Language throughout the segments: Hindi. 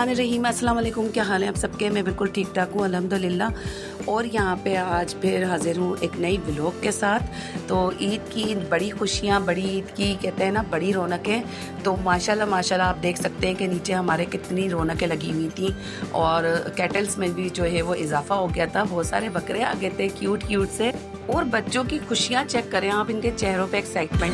बिस्मिल्लाहिर्रहमानिर्रहीम। अस्सलाम वालेकुम। क्या हाल है आप सबके? मैं बिल्कुल ठीक ठाक हूँ अल्हम्दुलिल्लाह। और यहाँ पे आज फिर हाजिर हूँ एक नई व्लॉग के साथ। तो ईद की बड़ी खुशियाँ, बड़ी ईद की कहते हैं ना बड़ी रौनकें। तो माशाल्लाह माशाल्लाह आप देख सकते हैं कि नीचे हमारे कितनी रौनकें लगी हुई थी और कैटल्स में भी जो है वो इजाफा हो गया था। बहुत सारे बकरे आ गए थे क्यूट क्यूट से। और बच्चों की खुशियाँ चेक करें आप, इनके चेहरों पर एक्साइटमेंट।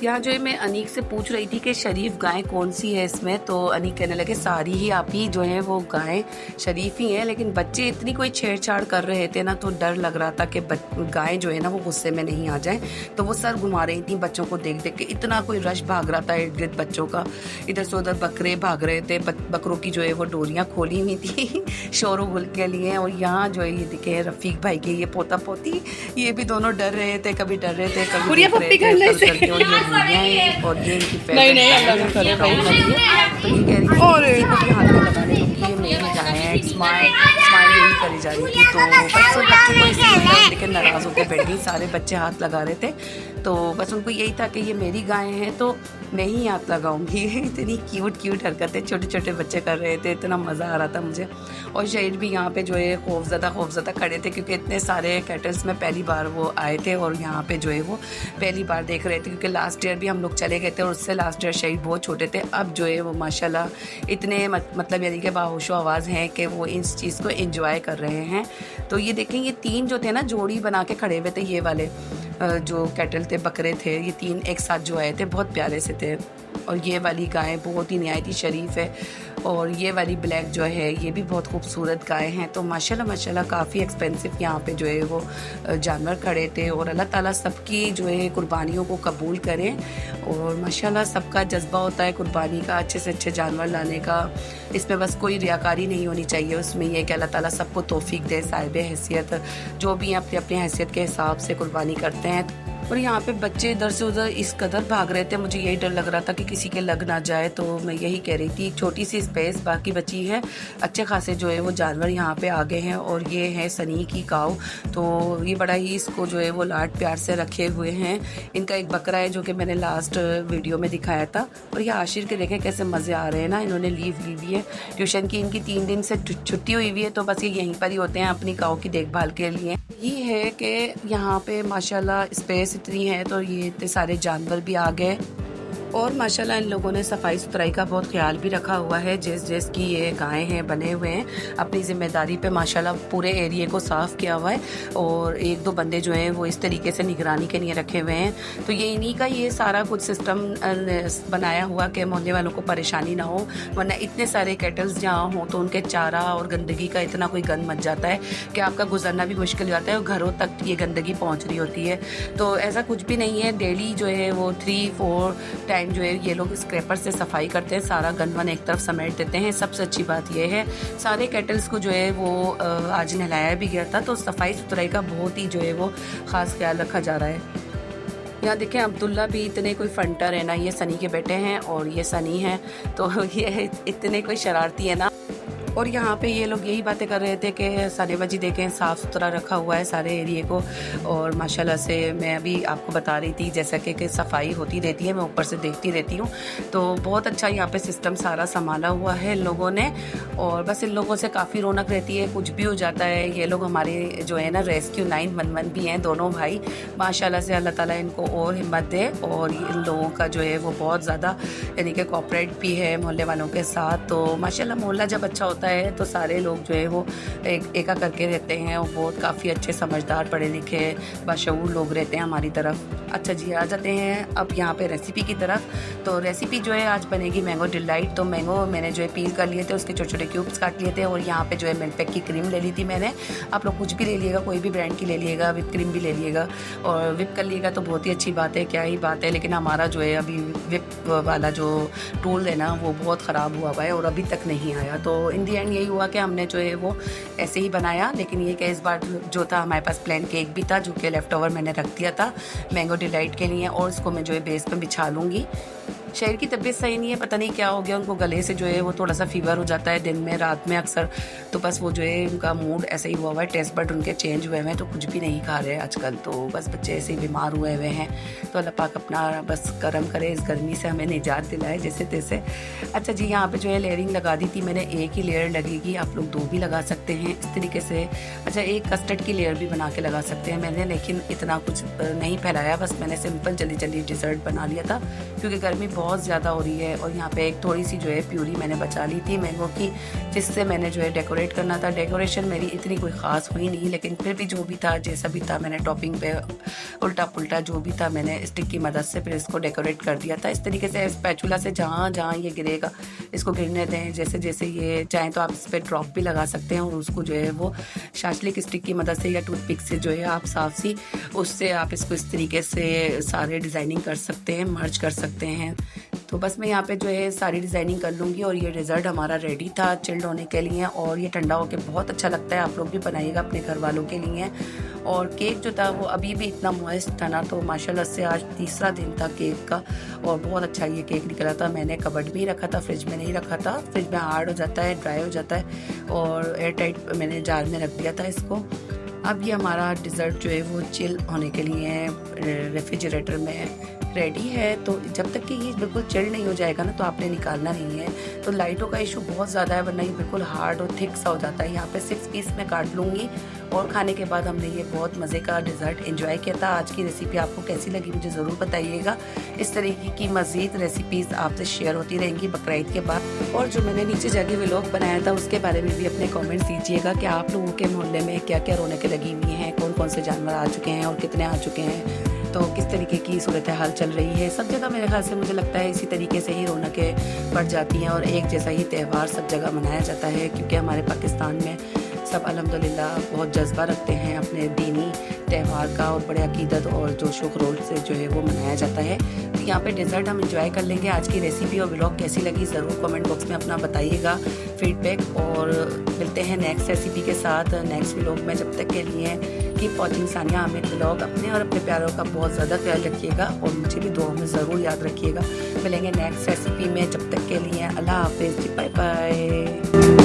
यहाँ जो है मैं अनीक से पूछ रही थी कि शरीफ गाय कौन सी है इसमें, तो अनीक कहने लगे सारी ही आप ही जो है वो गाय शरीफ ही है। लेकिन बच्चे इतनी कोई छेड़छाड़ कर रहे थे ना, तो डर लग रहा था कि गाय जो है ना वो गुस्से में नहीं आ जाए। तो वो सर घुमा रही थी बच्चों को देख देख के। इतना कोई रश भाग रहा था इर्द गिर्द बच्चों का, इधर से उधर बकरे भाग रहे थे। बकरों की जो है वो डोरियाँ खोली हुई थी शोरों गुल के लिए। और यहाँ जो है ये दिखे रफ़ीक भाई के ये पोता पोती, ये भी दोनों डर रहे थे, कभी डर रहे थे कभी देख रहे थे। और ये इनकी नहीं अल्लाह करे भाई। तो ये कह रही थी और इसी को भी हाथ में लगा रहे क्योंकि ये मेरी गाय है। स्माइल यही करी जा रही थी। तो बच्चों को इसी लेकिन नाराज़ होकर बैठ गई। सारे बच्चे हाथ लगा रहे थे, तो बस उनको यही था कि ये मेरी गाय है तो मैं ही हाथ लगाऊंगी। इतनी क्यूट हरकतें छोटे छोटे बच्चे कर रहे थे, इतना मज़ा आ रहा था मुझे। और शहीद भी यहाँ पे जो है खौफज़दा खड़े थे क्योंकि इतने सारे कैटल्स में पहली बार वो आए थे और यहाँ पे जो है वो पहली बार देख रहे थे। क्योंकि लास्ट ईयर भी हम लोग चले गए थे और उससे लास्ट ईयर शहीद बहुत छोटे थे। अब जो है वो माशाल्लाह इतने मतलब यानी कि बाहोशो आवाज़ हैं कि वो इस चीज़ को एंजॉय कर रहे हैं। तो ये देखें, ये तीन जो थे ना जोड़ी बना के खड़े हुए थे, ये वाले जो कैटल थे, बकरे थे, ये तीन एक साथ जो आए थे बहुत प्यारे से थे। और ये वाली गाय बहुत ही निहायती शरीफ है और ये वाली ब्लैक जो है ये भी बहुत खूबसूरत गाय हैं। तो माशाल्लाह काफ़ी एक्सपेंसिव यहाँ पे जो है वो जानवर खड़े थे। और अल्लाह ताला सबकी जो है कुर्बानियों को कबूल करें। और माशाल्लाह सबका जज्बा होता है कुर्बानी का, अच्छे से अच्छे जानवर लाने का। इसमें बस कोई रियाकारी नहीं होनी चाहिए। उसमें यह कि अल्लाह ताला सबको तौफीक दे, साहिब हैसियत जो भी अपनी अपनी हैसियत के हिसाब से कुर्बानी करते हैं। और यहाँ पे बच्चे इधर से उधर इस कदर भाग रहे थे, मुझे यही डर लग रहा था कि किसी के लग ना जाए। तो मैं यही कह रही थी, छोटी सी स्पेस बाकी बची है। अच्छे खासे जो है वो जानवर यहाँ पे आ गए हैं। और ये है सनी की काऊ, तो ये बड़ा ही इसको जो है वो लाड प्यार से रखे हुए हैं। इनका एक बकरा है जो कि मैंने लास्ट वीडियो में दिखाया था। और ये आशिर के देखें कैसे मज़े आ रहे हैं ना। इन्होंने लीव ली हुई है ट्यूशन की, इनकी 3 दिन से छुट्टी हुई हुई है। तो बस ये यहीं पर ही होते हैं अपनी काऊ की देखभाल के लिए। ये है कि यहाँ पे माशाल्लाह स्पेस इतनी है तो ये इतने सारे जानवर भी आ गए। और माशाल्लाह इन लोगों ने सफाई सुथराई का बहुत ख्याल भी रखा हुआ है। जिस की ये गायें हैं बने हुए हैं अपनी ज़िम्मेदारी पे माशाल्लाह पूरे एरिए को साफ़ किया हुआ है। और 1-2 बंदे जो हैं वो इस तरीके से निगरानी के लिए रखे हुए हैं। तो ये इन्हीं का ये सारा कुछ सिस्टम बनाया हुआ कि मोहल्ले वालों को परेशानी ना हो। वरना इतने सारे कैटल्स जहाँ हों तो उनके चारा और गंदगी का इतना कोई गंद मच जाता है कि आपका गुजरना भी मुश्किल हो जाता है और घरों तक ये गंदगी पहुँच रही होती है। तो ऐसा कुछ भी नहीं है। डेली जो है वो 3-4 टाइम जो है ये लोग स्क्रैपर से सफाई करते हैं, सारा गंदवन एक तरफ समेट देते हैं। सबसे अच्छी बात यह है सारे कैटल्स को जो है वो आज नहलाया भी गया था। तो सफाई सुथराई का बहुत ही जो है वो ख़ास ख्याल रखा जा रहा है। यहाँ देखें अब्दुल्ला भी इतने कोई फंटर है ना, ये सनी के बेटे हैं और ये सनी है। तो ये इतने कोई शरारती है ना। और यहाँ पे ये लोग यही बातें कर रहे थे कि सानेबा जी देखें साफ़ सुथरा रखा हुआ है सारे एरिए को। और माशाल्लाह से मैं अभी आपको बता रही थी जैसा कि सफाई होती रहती है, मैं ऊपर से देखती रहती हूँ। तो बहुत अच्छा यहाँ पे सिस्टम सारा संभाला हुआ है इन लोगों ने। और बस इन लोगों से काफ़ी रौनक रहती है, कुछ भी हो जाता है। ये लोग हमारे जो है ना रेस्क्यू 911 भी हैं दोनों भाई। माशाल्लाह से अल्लाह ताला इनको और हिम्मत दे। और इन लोगों का जो है वो बहुत ज़्यादा यानी कि कोऑपरेट भी है मोहल्ले वालों के साथ। तो माशाल्लाह मोहल्ला जब अच्छा होता है तो सारे लोग जो है वो एका करके रहते हैं। और बहुत काफ़ी अच्छे समझदार पढ़े लिखे बाशऊर लोग रहते हैं हमारी तरफ। अच्छा जी, आ जाते हैं अब यहाँ पे रेसिपी की तरफ। तो रेसिपी जो है आज बनेगी मैंगो डिलाइट। तो मैंगो मैंने जो है पील कर लिए थे, उसके छोटे छोटे क्यूब्स काट लिए थे। और यहाँ पे जो है मिल्क पैक की क्रीम ले ली थी मैंने। आप लोग कुछ भी ले लिएगा, कोई भी ब्रांड की ले लिएगा, विप क्रीम भी ले लिएगा और विप कर लिएगा तो बहुत ही अच्छी बात है, क्या ही बात है। लेकिन हमारा जो है अभी विप वाला जो टूल है ना वो बहुत ख़राब हुआ हुआ है और अभी तक नहीं आया। तो इन दी एंड यही हुआ कि हमने जो है वो ऐसे ही बनाया। लेकिन ये कि इस बार जो था हमारे पास प्लेन केक भी था जो कि लेफ़्ट ओवर मैंने रख दिया था मैंगो डिलाइट के लिए। और इसको मैं जो है बेस पे बिछा लूँगी। शहर की तबीयत सही नहीं है, पता नहीं क्या हो गया उनको, गले से जो है वो थोड़ा सा फीवर हो जाता है दिन में रात में अक्सर। तो बस वो जो है उनका मूड ऐसा ही हुआ है, टेस्ट बट उनके चेंज हुए हैं, तो कुछ भी नहीं खा रहे आजकल। तो बस बच्चे ऐसे ही बीमार हुए हुए हैं। तो अल्लाह पाक अपना बस करम करे, इस गर्मी से हमें निजात दिलाए जैसे तैसे। अच्छा जी, यहाँ पे जो है लेयरिंग लगा दी थी मैंने, एक ही लेयर लगेगी, आप लोग 2 भी लगा सकते हैं इस तरीके से। अच्छा, एक कस्टर्ड की लेयर भी बना के लगा सकते हैं मैंने, लेकिन इतना कुछ नहीं फैलाया, बस मैंने सिंपल जल्दी जल्दी डिज़र्ट बना लिया था क्योंकि गर्मी बहुत ज़्यादा हो रही है। और यहाँ पे एक थोड़ी सी जो है प्यूरी मैंने बचा ली थी मैंगो की, जिससे मैंने जो है डेकोरेट करना था। डेकोरेशन मेरी इतनी कोई ख़ास हुई नहीं, लेकिन फिर भी जो भी था जैसा भी था मैंने टॉपिंग पे उल्टा पुल्टा जो भी था मैंने स्टिक की मदद से फिर इसको डेकोरेट कर दिया था। इस तरीके से स्पैचुला से जहाँ जहाँ ये गिरेगा इसको गिरने दें, जैसे जैसे ये चाहें तो आप इस पर ड्रॉप भी लगा सकते हैं और उसको जो है वो शाशलिक स्टिक की मदद से या टूथपिक से जो है आप साफ सी उससे आप इसको इस तरीके से सारे डिज़ाइनिंग कर सकते हैं, मर्ज कर सकते हैं। तो बस मैं यहाँ पे जो है सारी डिज़ाइनिंग कर लूँगी। और ये रिज़ल्ट हमारा रेडी था चिल्ड होने के लिए, और ये ठंडा होकर बहुत अच्छा लगता है। आप लोग भी बनाइएगा अपने घर वालों के लिए। और केक जो था वो अभी भी इतना मॉइस्ट था ना, तो माशाल्लाह से आज तीसरा दिन था केक का और बहुत अच्छा ये केक निकला था। मैंने कबर्ड में ही रखा था, फ्रिज में नहीं रखा था, फ्रिज में हार्ड हो जाता है, ड्राई हो जाता है, और एयर टाइट मैंने जार में रख दिया था इसको। अब ये हमारा डिज़र्ट जो है वो चिल होने के लिए रेफ्रिजरेटर में रेडी है। तो जब तक कि ये बिल्कुल चिल नहीं हो जाएगा ना तो आपने निकालना नहीं है। तो लाइटों का इशू बहुत ज़्यादा है, वरना ये बिल्कुल हार्ड और थिक सा हो जाता है। यहाँ पे 6 पीस में काट लूँगी। और खाने के बाद हमने ये बहुत मज़े का डिज़र्ट एंजॉय किया था। आज की रेसिपी आपको कैसी लगी मुझे ज़रूर बताइएगा। इस तरीके की मज़ीद रेसिपीज़ आपसे शेयर होती रहेंगी बकरीद के बाद। और जो मैंने नीचे जाके व्लॉग बनाया था उसके बारे में भी अपने कमेंट्स दीजिएगा कि आप लोगों के मोहल्ले में क्या क्या रौनकें लगी हुई हैं, कौन कौन से जानवर आ चुके हैं और कितने आ चुके हैं, तो किस तरीके की सूरत हाल चल रही है। सब जगह मेरे ख्याल से मुझे लगता है इसी तरीके से ही रौनकें बढ़ जाती हैं और एक जैसा ही त्यौहार सब जगह मनाया जाता है, क्योंकि हमारे पाकिस्तान में सब अल्हम्दुलिल्लाह बहुत जज्बा रखते हैं अपने दीनी त्यौहार का और बड़े अकीदत और जोशो खरोश से जो है वो मनाया जाता है। तो यहाँ पे डिज़र्ट हम इंजॉय कर लेंगे। आज की रेसिपी और व्लॉग कैसी लगी ज़रूर कमेंट बॉक्स में अपना बताइएगा फीडबैक, और मिलते हैं नेक्स्ट रेसिपी के साथ नेक्स्ट व्लॉग में। जब तक के लिए keep watching Sania Ahmed vlog. अपने और अपने प्यारों का बहुत ज़्यादा ख्याल रखिएगा और मुझे भी दुआ में ज़रूर याद रखिएगा। मिलेंगे नेक्स्ट रेसिपी में, जब तक के लिए अल्लाह हाफिज़, बाय बाय।